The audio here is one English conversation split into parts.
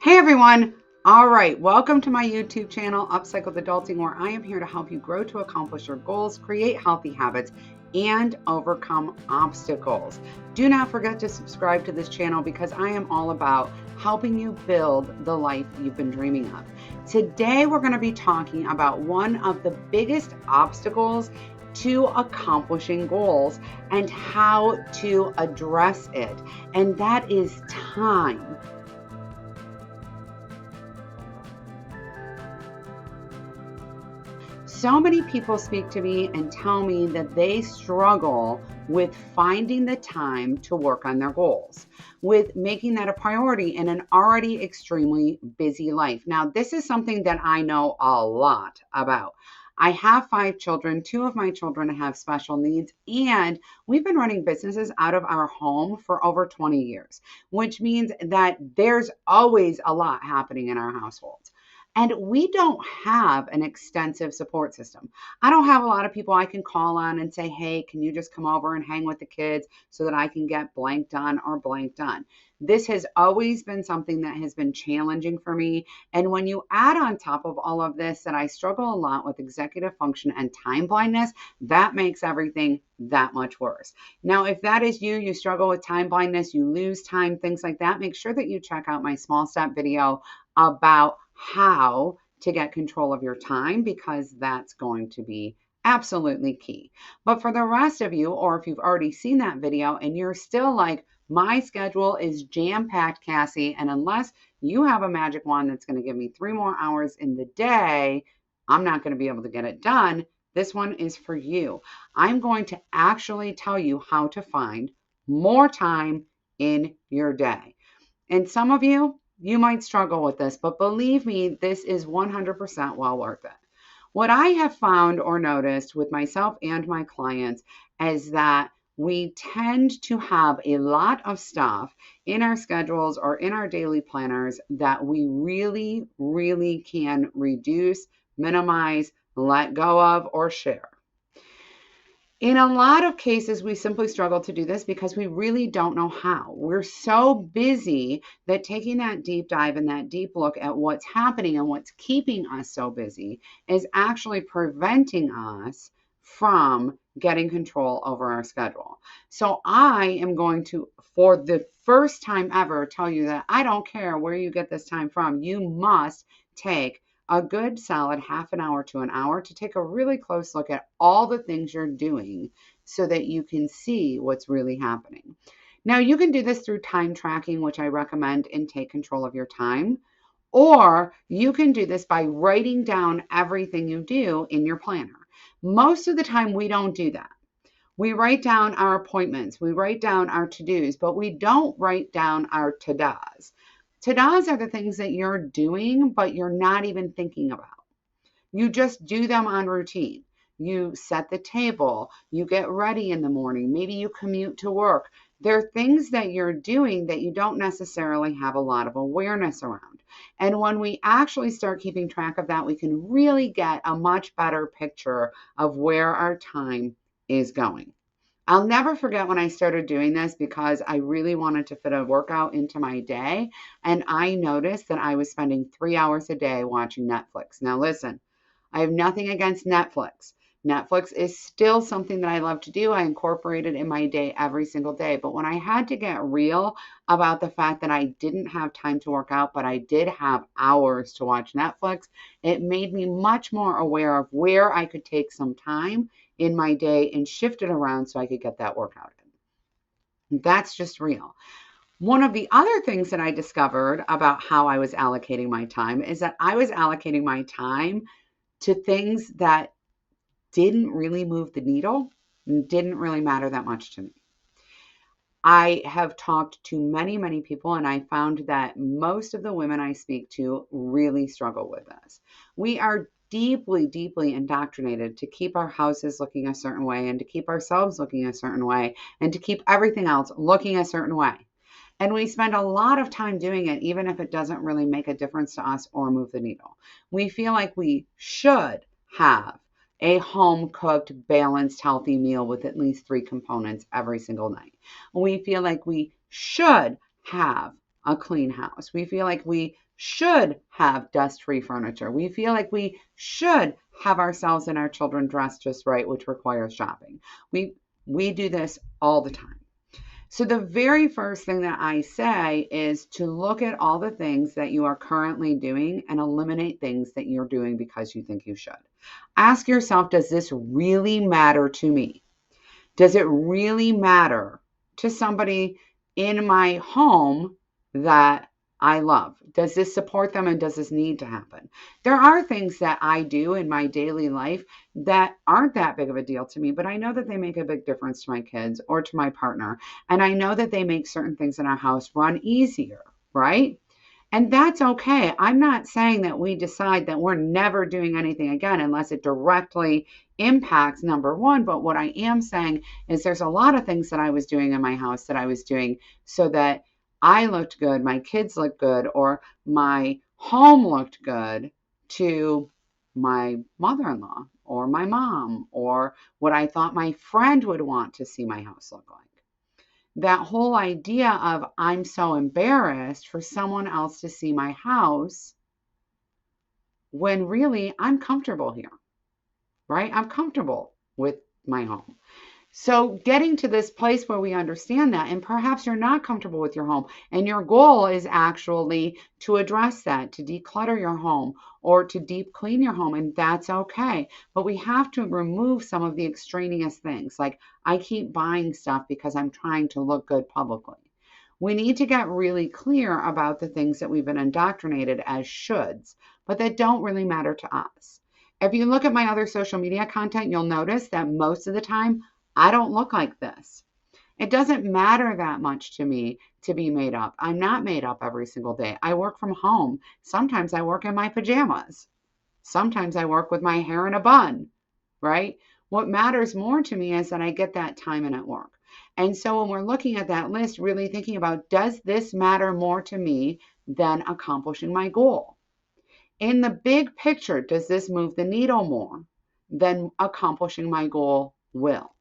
Hey everyone! Alright, welcome to my YouTube channel, Upcycled Adulting, where I am here to help you grow to accomplish your goals, create healthy habits, and overcome obstacles. Do not forget to subscribe to this channel because I am all about helping you build the life you've been dreaming of. Today we're going to be talking about one of the biggest obstacles to accomplishing goals and how to address it, and that is time. So many people speak to me and tell me that they struggle with finding the time to work on their goals, with making that a priority in an already extremely busy life. Now, this is something that I know a lot about. I have 5 children. 2 of my children have special needs, and we've been running businesses out of our home for over 20 years, which means that there's always a lot happening in our households. And we don't have an extensive support system. I don't have a lot of people I can call on and say, hey, can you just come over and hang with the kids so that I can get blank done or blank done? This has always been something that has been challenging for me. And when you add on top of all of this that I struggle a lot with executive function and time blindness, that makes everything that much worse. Now, if that is you, you struggle with time blindness, you lose time, things like that, make sure that you check out my small step video about how to get control of your time, because that's going to be absolutely key. But for the rest of you, or if you've already seen that video and you're still like, my schedule is jam-packed, Cassie, and unless you have a magic wand that's going to give me 3 more hours in the day, I'm not going to be able to get it done. This one is for you. I'm going to actually tell you how to find more time in your day. And some of you might struggle with this, but believe me, this is 100% well worth it. What I have found or noticed with myself and my clients is that we tend to have a lot of stuff in our schedules or in our daily planners that we really, really can reduce, minimize, let go of, or share. In a lot of cases, we simply struggle to do this because we really don't know how. We're so busy that taking that deep dive and that deep look at what's happening and what's keeping us so busy is actually preventing us from getting control over our schedule. So I am going to, for the first time ever, tell you that I don't care where you get this time from. You must take a good solid half an hour to an hour to take a really close look at all the things you're doing so that you can see what's really happening. Now, you can do this through time tracking, which I recommend, and take control of your time. Or you can do this by writing down everything you do in your planner. Most of the time, we don't do that. We write down our appointments, we write down our to-dos, but we don't write down our to-dos. To-dos are the things that you're doing, but you're not even thinking about. You just do them on routine. You set the table, you get ready in the morning, maybe you commute to work. There are things that you're doing that you don't necessarily have a lot of awareness around. And when we actually start keeping track of that, we can really get a much better picture of where our time is going. I'll never forget when I started doing this because I really wanted to fit a workout into my day. And I noticed that I was spending 3 hours a day watching Netflix. Now, listen, I have nothing against Netflix. Netflix is still something that I love to do. I incorporate it in my day every single day. But when I had to get real about the fact that I didn't have time to work out, but I did have hours to watch Netflix, it made me much more aware of where I could take some time in my day and shift it around so I could get that workout in. That's just real. One of the other things that I discovered about how I was allocating my time is that I was allocating my time to things that didn't really move the needle and didn't really matter that much to me. I have talked to many, many people, and I found that most of the women I speak to really struggle with this. We are deeply, deeply indoctrinated to keep our houses looking a certain way and to keep ourselves looking a certain way and to keep everything else looking a certain way. And we spend a lot of time doing it, even if it doesn't really make a difference to us or move the needle. We feel like we should have a home-cooked, balanced, healthy meal with at least 3 components every single night. We feel like we should have a clean house. We feel like we should have dust-free furniture. We feel like we should have ourselves and our children dressed just right, which requires shopping. We do this all the time. So the very first thing that I say is to look at all the things that you are currently doing and eliminate things that you're doing because you think you should. Ask yourself, does this really matter to me? Does it really matter to somebody in my home that I love? Does this support them and does this need to happen? There are things that I do in my daily life that aren't that big of a deal to me, but I know that they make a big difference to my kids or to my partner. And I know that they make certain things in our house run easier, right? And that's okay. I'm not saying that we decide that we're never doing anything again unless it directly impacts number one. But what I am saying is there's a lot of things that I was doing in my house that I was doing so that I looked good, my kids looked good, or my home looked good to my mother-in-law or my mom, or what I thought my friend would want to see my house look like. That whole idea of I'm so embarrassed for someone else to see my house when really I'm comfortable here, right? I'm comfortable with my home. So getting to this place where we understand that, and perhaps you're not comfortable with your home, and your goal is actually to address that, to declutter your home or to deep clean your home, and that's okay. But we have to remove some of the extraneous things, like I keep buying stuff because I'm trying to look good publicly. We need to get really clear about the things that we've been indoctrinated as shoulds, but that don't really matter to us. If you look at my other social media content, you'll notice that most of the time I don't look like this. It doesn't matter that much to me to be made up. I'm not made up every single day. I work from home. Sometimes I work in my pajamas. Sometimes I work with my hair in a bun, right? What matters more to me is that I get that time in at work. And so when we're looking at that list, really thinking about, does this matter more to me than accomplishing my goal? In the big picture, does this move the needle more than accomplishing my goal will?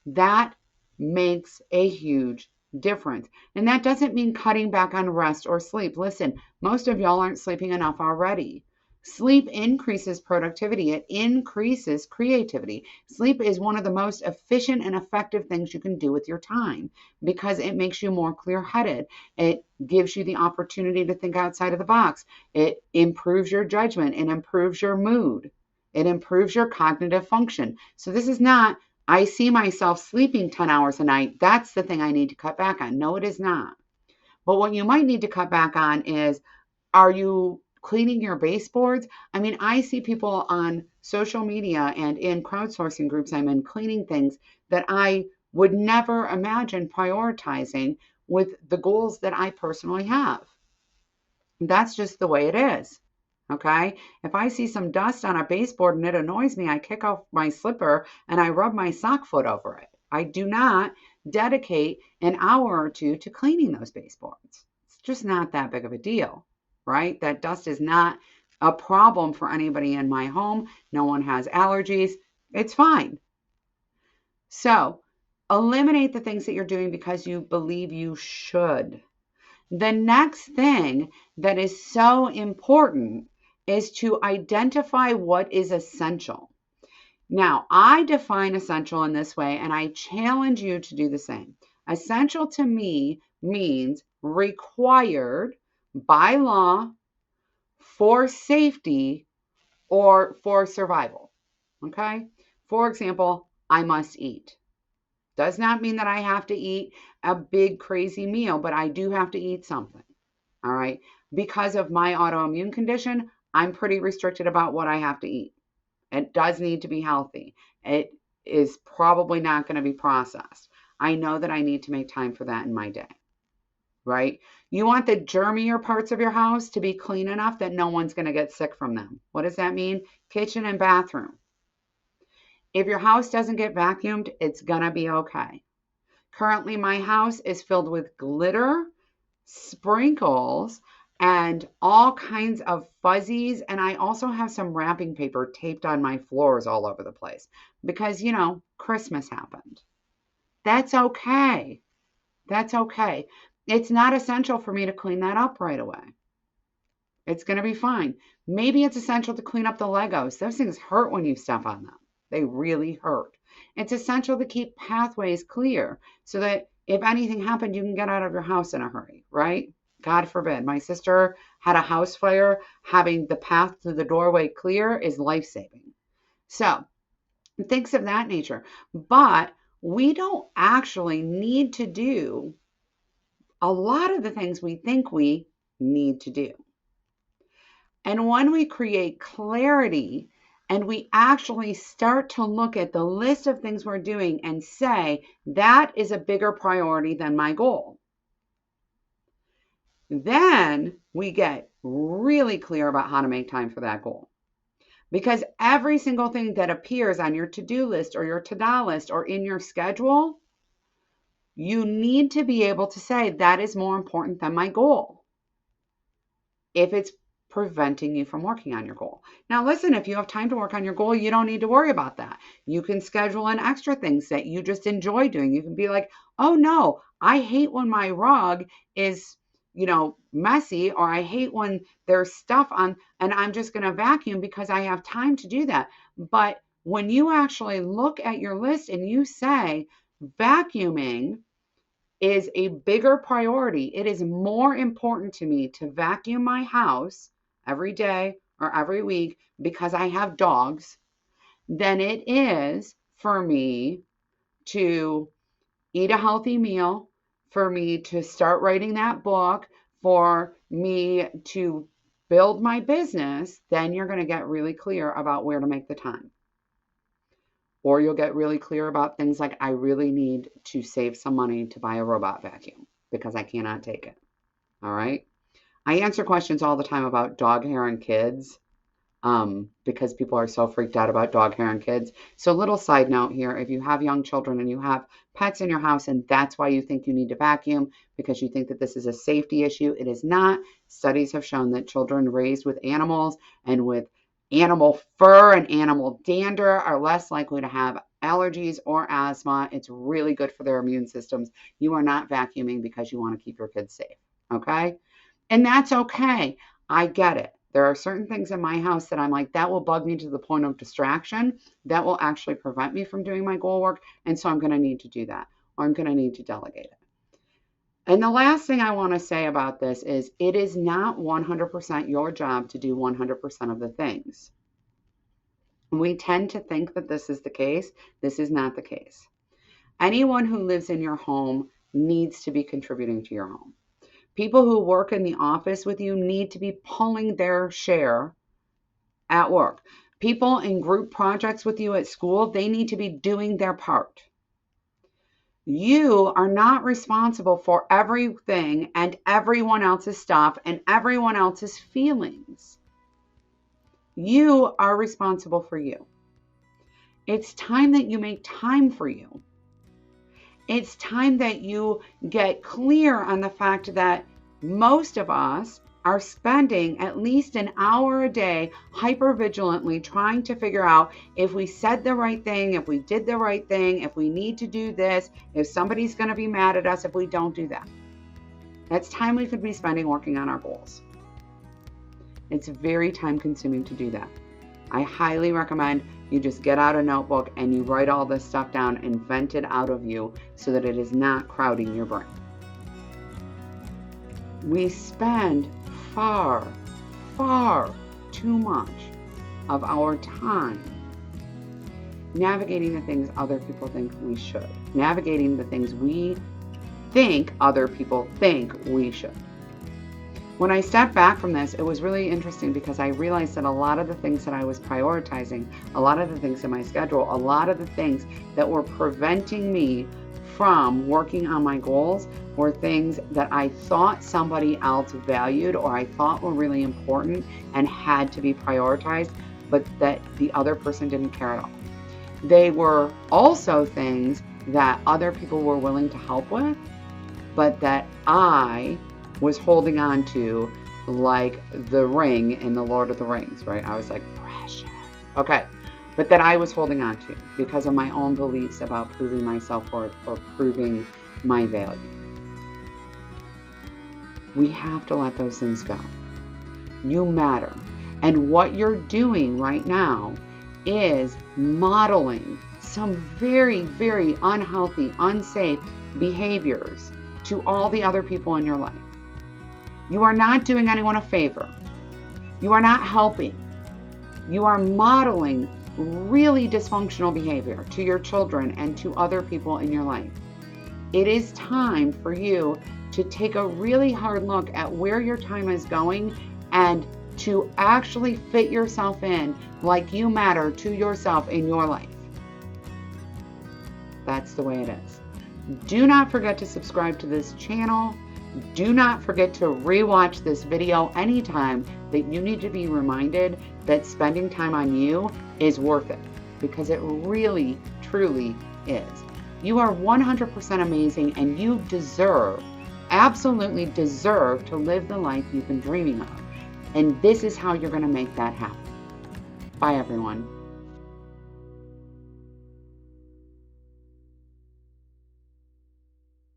That makes a huge difference. And that doesn't mean cutting back on rest or sleep. Listen, most of y'all aren't sleeping enough already. Sleep increases productivity. It increases creativity. Sleep is one of the most efficient and effective things you can do with your time because it makes you more clear-headed. It gives you the opportunity to think outside of the box. It improves your judgment. It improves your mood. It improves your cognitive function. So this is not, I see myself sleeping 10 hours a night. That's the thing I need to cut back on. No, it is not. But what you might need to cut back on is, are you cleaning your baseboards? I mean, I see people on social media and in crowdsourcing groups I'm in cleaning things that I would never imagine prioritizing with the goals that I personally have. That's just the way it is. Okay. If I see some dust on a baseboard and it annoys me, I kick off my slipper and I rub my sock foot over it. I do not dedicate an hour or two to cleaning those baseboards. It's just not that big of a deal, right? That dust is not a problem for anybody in my home. No one has allergies. It's fine. So eliminate the things that you're doing because you believe you should. The next thing that is so important is to identify what is essential. Now, I define essential in this way, and I challenge you to do the same. Essential to me means required by law for safety or for survival. Okay? For example, I must eat. Does not mean that I have to eat a big crazy meal, but I do have to eat something. All right. Because of my autoimmune condition, I'm pretty restricted about what I have to eat. It does need to be healthy. It is probably not going to be processed. I know that I need to make time for that in my day. Right? You want the germier parts of your house to be clean enough that no one's going to get sick from them. What does that mean? Kitchen and bathroom. If your house doesn't get vacuumed, it's going to be okay. Currently, my house is filled with glitter, sprinkles, and all kinds of fuzzies. And I also have some wrapping paper taped on my floors all over the place because, Christmas happened. That's okay. That's okay. It's not essential for me to clean that up right away. It's going to be fine. Maybe it's essential to clean up the Legos. Those things hurt when you step on them. They really hurt. It's essential to keep pathways clear so that if anything happened, you can get out of your house in a hurry, right? God forbid. My sister had a house fire. Having the path to the doorway clear is life-saving. So, things of that nature. But we don't actually need to do a lot of the things we think we need to do. And when we create clarity and we actually start to look at the list of things we're doing and say, that is a bigger priority than my goal, then we get really clear about how to make time for that goal. Because every single thing that appears on your to-do list or your to-do list or in your schedule, you need to be able to say that is more important than my goal if it's preventing you from working on your goal. Now, listen, if you have time to work on your goal, you don't need to worry about that. You can schedule in extra things that you just enjoy doing. You can be like, oh no, I hate when my rug is, messy, or I hate when there's stuff on and I'm just going to vacuum because I have time to do that. But when you actually look at your list and you say, vacuuming is a bigger priority. It is more important to me to vacuum my house every day or every week because I have dogs than it is for me to eat a healthy meal, for me to start writing that book, for me to build my business. Then you're going to get really clear about where to make the time. Or you'll get really clear about things like, I really need to save some money to buy a robot vacuum because I cannot take it. All right. I answer questions all the time about dog hair and kids because people are so freaked out about dog hair and kids. So little side note here, if you have young children and you have pets in your house and that's why you think you need to vacuum because you think that this is a safety issue, it is not. Studies have shown that children raised with animals and with animal fur and animal dander are less likely to have allergies or asthma. It's really good for their immune systems. You are not vacuuming because you want to keep your kids safe, okay? And that's okay. I get it. There are certain things in my house that I'm like, that will bug me to the point of distraction. That will actually prevent me from doing my goal work. And so I'm going to need to do that, or I'm going to need to delegate it. And the last thing I want to say about this is it is not 100% your job to do 100% of the things. We tend to think that this is the case. This is not the case. Anyone who lives in your home needs to be contributing to your home. People who work in the office with you need to be pulling their share at work. People in group projects with you at school, they need to be doing their part. You are not responsible for everything and everyone else's stuff and everyone else's feelings. You are responsible for you. It's time that you make time for you. It's time that you get clear on the fact that most of us are spending at least an hour a day hypervigilantly trying to figure out if we said the right thing, if we did the right thing, if we need to do this, if somebody's going to be mad at us if we don't do that. That's time we could be spending working on our goals. It's very time consuming to do that. I highly recommend you just get out a notebook and you write all this stuff down and vent it out of you so that it is not crowding your brain. We spend far, far too much of our time navigating the things other people think we should, navigating the things we think other people think we should. When I stepped back from this, it was really interesting because I realized that a lot of the things that I was prioritizing, a lot of the things in my schedule, a lot of the things that were preventing me from working on my goals were things that I thought somebody else valued or I thought were really important and had to be prioritized, but that the other person didn't care at all. They were also things that other people were willing to help with, but that I was holding on to like the ring in the Lord of the Rings, right? I was like, precious. Okay. But that I was holding on to because of my own beliefs about proving my self-worth or proving my value. We have to let those things go. You matter. And what you're doing right now is modeling some very, very unhealthy, unsafe behaviors to all the other people in your life. You are not doing anyone a favor. You are not helping. You are modeling really dysfunctional behavior to your children and to other people in your life. It is time for you to take a really hard look at where your time is going and to actually fit yourself in like you matter to yourself in your life. That's the way it is. Do not forget to subscribe to this channel. Do not forget to rewatch this video anytime that you need to be reminded that spending time on you is worth it, because it really, truly is. You are 100% amazing, and you deserve, absolutely deserve, to live the life you've been dreaming of. And this is how you're going to make that happen. Bye, everyone.